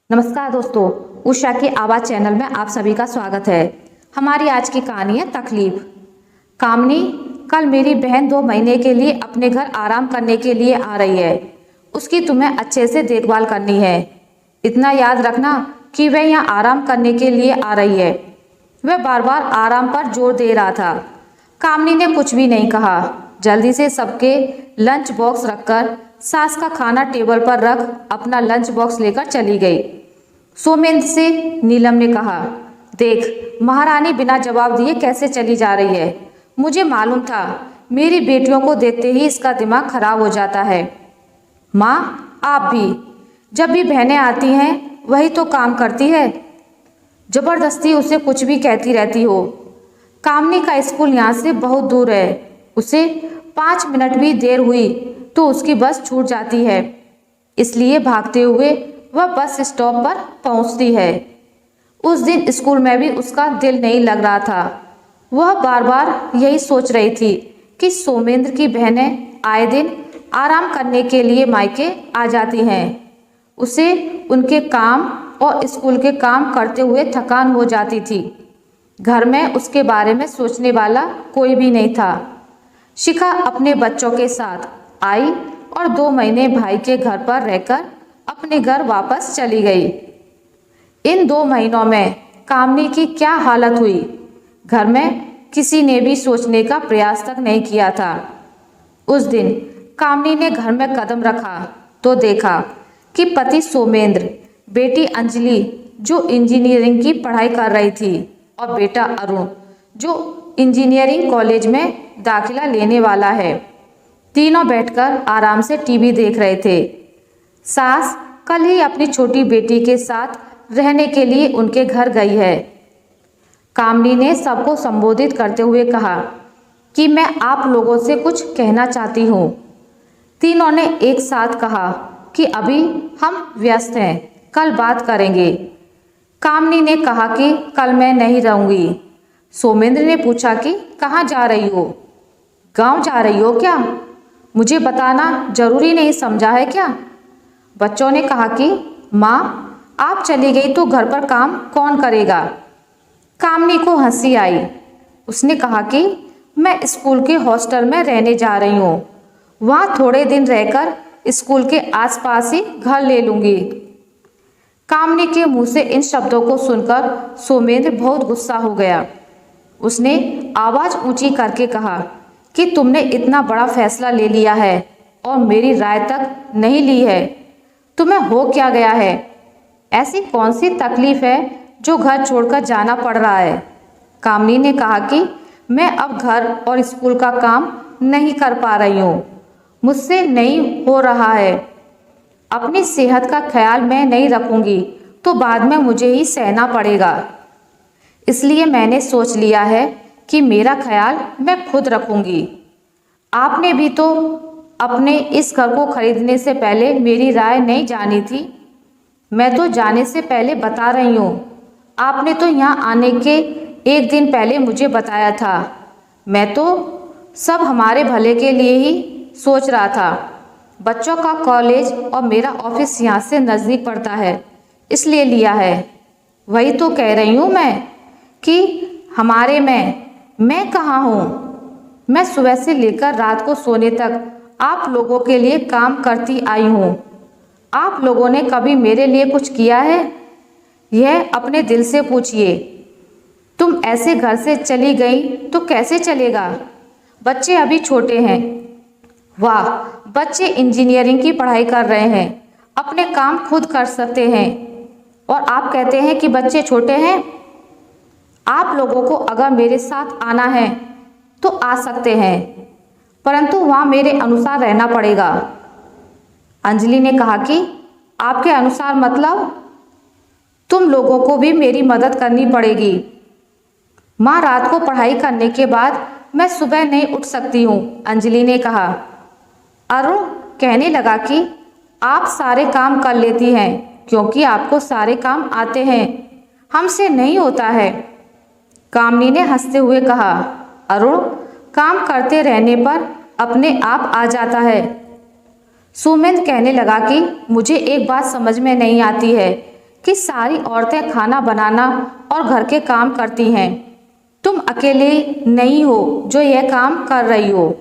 नमस्कार दोस्तों, उषा की आवाज़ चैनल में आप सभी का स्वागत है। हमारी आज की कहानी है तकलीफ। कामनी, कल मेरी बहन 2 महीने के लिए अपने घर आराम करने के लिए आ रही है। उसकी तुम्हें अच्छे से देखभाल करनी है। इतना याद रखना कि वह यहाँ आराम करने के लिए आ रही है। वह बार बार आराम पर जोर दे रहा था। कामनी ने कुछ भी नहीं कहा। जल्दी से सबके लंच बॉक्स रखकर सास का खाना टेबल पर रख अपना लंच बॉक्स लेकर चली गई। सोमेंद्र से नीलम ने कहा, देख महारानी बिना जवाब दिए कैसे चली जा रही है। मुझे मालूम था मेरी बेटियों को देखते ही इसका दिमाग खराब हो जाता है। माँ, आप भी जब भी बहनें आती हैं वही तो काम करती है, जबरदस्ती उसे कुछ भी कहती रहती हो। कामनी का स्कूल यहाँ से बहुत दूर है। उसे 5 मिनट भी देर हुई तो उसकी बस छूट जाती है, इसलिए भागते हुए वह बस स्टॉप पर पहुंचती है। उस दिन स्कूल में भी उसका दिल नहीं लग रहा था। वह बार बार यही सोच रही थी कि सोमेंद्र की बहनें आए दिन आराम करने के लिए मायके आ जाती हैं। उसे उनके काम और स्कूल के काम करते हुए थकान हो जाती थी। घर में उसके बारे में सोचने वाला कोई भी नहीं था। शिखा अपने बच्चों के साथ आई और 2 महीने भाई के घर पर रहकर अपने घर वापस चली गई। इन 2 महीनों में कामनी की क्या हालत हुई, घर में किसी ने भी सोचने का प्रयास तक नहीं किया था। उस दिन कामनी ने घर में कदम रखा तो देखा कि पति सोमेंद्र, बेटी अंजलि जो इंजीनियरिंग की पढ़ाई कर रही थी और बेटा अरुण जो इंजीनियरिंग कॉलेज में दाखिला लेने वाला है, तीनों बैठकर आराम से टीवी देख रहे थे। सास कल ही अपनी छोटी बेटी के साथ रहने के लिए उनके घर गई है। कामनी ने सबको संबोधित करते हुए कहा कि मैं आप लोगों से कुछ कहना चाहती हूँ। तीनों ने एक साथ कहा कि अभी हम व्यस्त हैं, कल बात करेंगे। कामनी ने कहा कि कल मैं नहीं रहूँगी। सोमेंद्र ने पूछा कि कहाँ जा रही हो? गांव जा रही हो क्या? मुझे बताना जरूरी नहीं समझा है क्या? बच्चों ने कहा कि माँ, आप चली गई तो घर पर काम कौन करेगा? कामनी को हंसी आई। उसने कहा कि मैं स्कूल के हॉस्टल में रहने जा रही हूँ, वहाँ थोड़े दिन रहकर स्कूल के आसपास ही घर ले लूँगी। कामनी के मुंह से इन शब्दों को सुनकर सोमेंद्र बहुत गुस्सा हो गया। उसने आवाज़ ऊंची करके कहा कि तुमने इतना बड़ा फैसला ले लिया है और मेरी राय तक नहीं ली है। तुम्हें हो क्या गया है? ऐसी कौन सी तकलीफ है जो घर छोड़कर जाना पड़ रहा है? कामनी ने कहा कि मैं अब घर और स्कूल का काम नहीं कर पा रही हूँ, मुझसे नहीं हो रहा है। अपनी सेहत का ख्याल मैं नहीं रखूँगी तो बाद में मुझे ही सहना पड़ेगा। इसलिए मैंने सोच लिया है कि मेरा ख्याल मैं खुद रखूँगी। आपने भी तो अपने इस घर को खरीदने से पहले मेरी राय नहीं जानी थी। मैं तो जाने से पहले बता रही हूँ। आपने तो यहाँ आने के 1 दिन पहले मुझे बताया था। मैं तो सब हमारे भले के लिए ही सोच रहा था। बच्चों का कॉलेज और मेरा ऑफिस यहाँ से नज़दीक पड़ता है, इसलिए लिया है। वही तो कह रही हूँ मैं कि हमारे में मैं कहाँ हूँ? मैं सुबह से लेकर रात को सोने तक आप लोगों के लिए काम करती आई हूँ। आप लोगों ने कभी मेरे लिए कुछ किया है? यह अपने दिल से पूछिए। तुम ऐसे घर से चली गई तो कैसे चलेगा? बच्चे अभी छोटे हैं। वाह, बच्चे इंजीनियरिंग की पढ़ाई कर रहे हैं, अपने काम खुद कर सकते हैं, और आप कहते हैं कि बच्चे छोटे हैं। आप लोगों को अगर मेरे साथ आना है तो आ सकते हैं, परंतु वहाँ मेरे अनुसार रहना पड़ेगा। अंजलि ने कहा कि आपके अनुसार मतलब? तुम लोगों को भी मेरी मदद करनी पड़ेगी। माँ, रात को पढ़ाई करने के बाद मैं सुबह नहीं उठ सकती हूँ, अंजलि ने कहा। अरुण कहने लगा कि आप सारे काम कर लेती हैं क्योंकि आपको सारे काम आते हैं, हमसे नहीं होता है। कामनी ने हंसते हुए कहा, अरुण, काम करते रहने पर अपने आप आ जाता है। सोमेंद्र कहने लगा कि मुझे एक बात समझ में नहीं आती है कि सारी औरतें खाना बनाना और घर के काम करती हैं। तुम अकेले नहीं हो जो यह काम कर रही हो।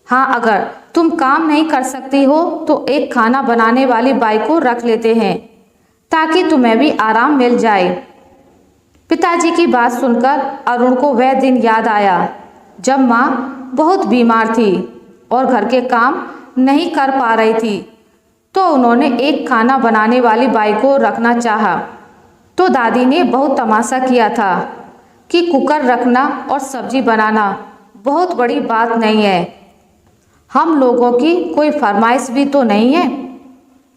हाँ, अगर तुम काम नहीं कर सकती हो तो एक खाना बनाने वाली बाई को रख लेते हैं ताकि तुम्हें भी आराम मिल जाए। पिताजी की बात सुनकर अरुण को वह दिन याद आया जब माँ बहुत बीमार थी और घर के काम नहीं कर पा रही थी, तो उन्होंने एक खाना बनाने वाली बाई को रखना चाहा। तो दादी ने बहुत तमाशा किया था कि कुकर रखना और सब्जी बनाना बहुत बड़ी बात नहीं है। हम लोगों की कोई फरमाइश भी तो नहीं है,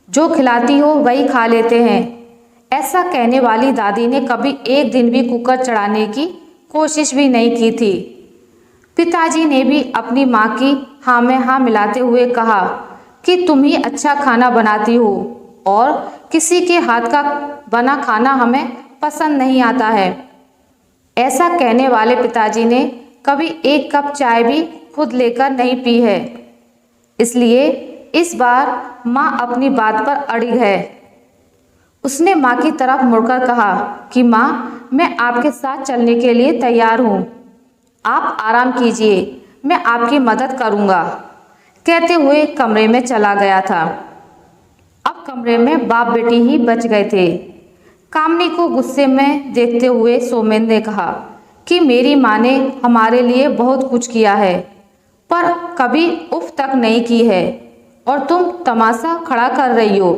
जो खिलाती हो वही खा लेते हैं। ऐसा कहने वाली दादी ने कभी एक दिन भी कुकर चढ़ाने की कोशिश भी नहीं की थी। पिताजी ने भी अपनी माँ की हाँ में हाँ मिलाते हुए कहा कि तुम ही अच्छा खाना बनाती हो और किसी के हाथ का बना खाना हमें पसंद नहीं आता है। ऐसा कहने वाले पिताजी ने कभी एक कप चाय भी खुद लेकर नहीं पी है, इसलिए इस बार माँ अपनी बात पर अड़ी है। उसने माँ की तरफ मुड़कर कहा कि माँ, मैं आपके साथ चलने के लिए तैयार हूँ। आप आराम कीजिए, मैं आपकी मदद करूँगा, कहते हुए कमरे में चला गया था। अब कमरे में बाप बेटी ही बच गए थे। कामनी को गुस्से में देखते हुए सोमेन ने कहा कि मेरी माँ ने हमारे लिए बहुत कुछ किया है, पर कभी उफ तक नहीं की है और तुम तमाशा खड़ा कर रही हो।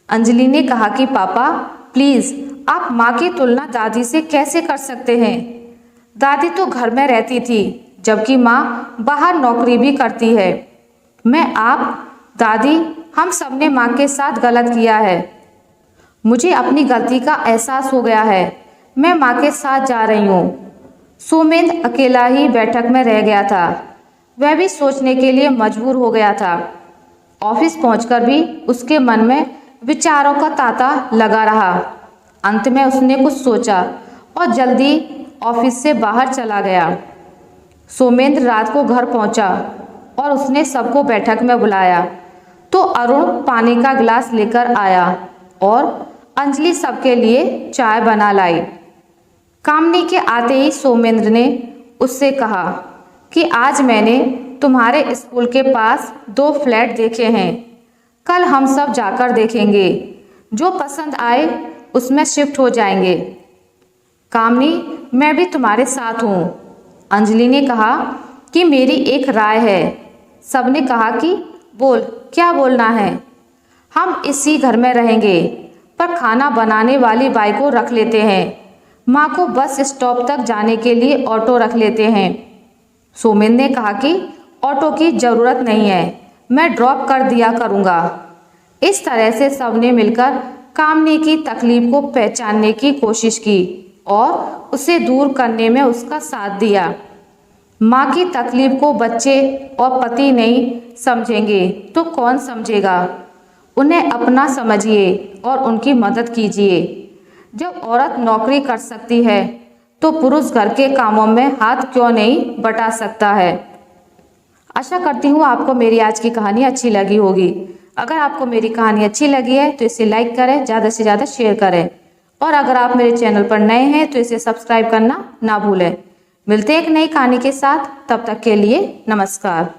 अंजलि ने कहा कि पापा प्लीज़, आप माँ की तुलना दादी से कैसे कर सकते हैं। दादी तो घर में रहती थी जबकि माँ बाहर नौकरी भी करती है। दादी, हम सब ने माँ के साथ गलत किया है। मुझे अपनी गलती का एहसास हो गया है। मैं माँ के साथ जा रही हूँ। सोमेंद्र अकेला ही बैठक में रह गया था। वह भी सोचने के लिए मजबूर हो गया था। ऑफिस पहुंचकर भी उसके मन में विचारों का तांता लगा रहा। अंत में उसने कुछ सोचा और जल्दी ऑफिस से बाहर चला गया। सोमेंद्र रात को घर पहुंचा और उसने सबको बैठक में बुलाया तो अरुण पानी का गिलास लेकर आया और अंजलि सबके लिए चाय बना लाई। कामनी के आते ही सोमेंद्र ने उससे कहा कि आज मैंने तुम्हारे स्कूल के पास 2 फ्लैट देखे हैं। कल हम सब जाकर देखेंगे, जो पसंद आए उसमें शिफ्ट हो जाएंगे। कामनी, मैं भी तुम्हारे साथ हूँ। अंजलि ने कहा कि मेरी एक राय है। सबने कहा कि बोल, क्या बोलना है। हम इसी घर में रहेंगे, पर खाना बनाने वाली बाई को रख लेते हैं। माँ को बस स्टॉप तक जाने के लिए ऑटो रख लेते हैं। सोमेन ने कहा कि ऑटो की ज़रूरत नहीं है, मैं ड्रॉप कर दिया करूँगा। इस तरह से सबने मिलकर कामनी की तकलीफ को पहचानने की कोशिश की और उसे दूर करने में उसका साथ दिया। माँ की तकलीफ को बच्चे और पति नहीं समझेंगे तो कौन समझेगा। उन्हें अपना समझिए और उनकी मदद कीजिए। जब औरत नौकरी कर सकती है तो पुरुष घर के कामों में हाथ क्यों नहीं बटा सकता है। आशा करती हूँ आपको मेरी आज की कहानी अच्छी लगी होगी। अगर आपको मेरी कहानी अच्छी लगी है तो इसे लाइक करें, ज़्यादा से ज़्यादा शेयर करें और अगर आप मेरे चैनल पर नए हैं तो इसे सब्सक्राइब करना ना भूलें। मिलते हैं एक नई कहानी के साथ, तब तक के लिए नमस्कार।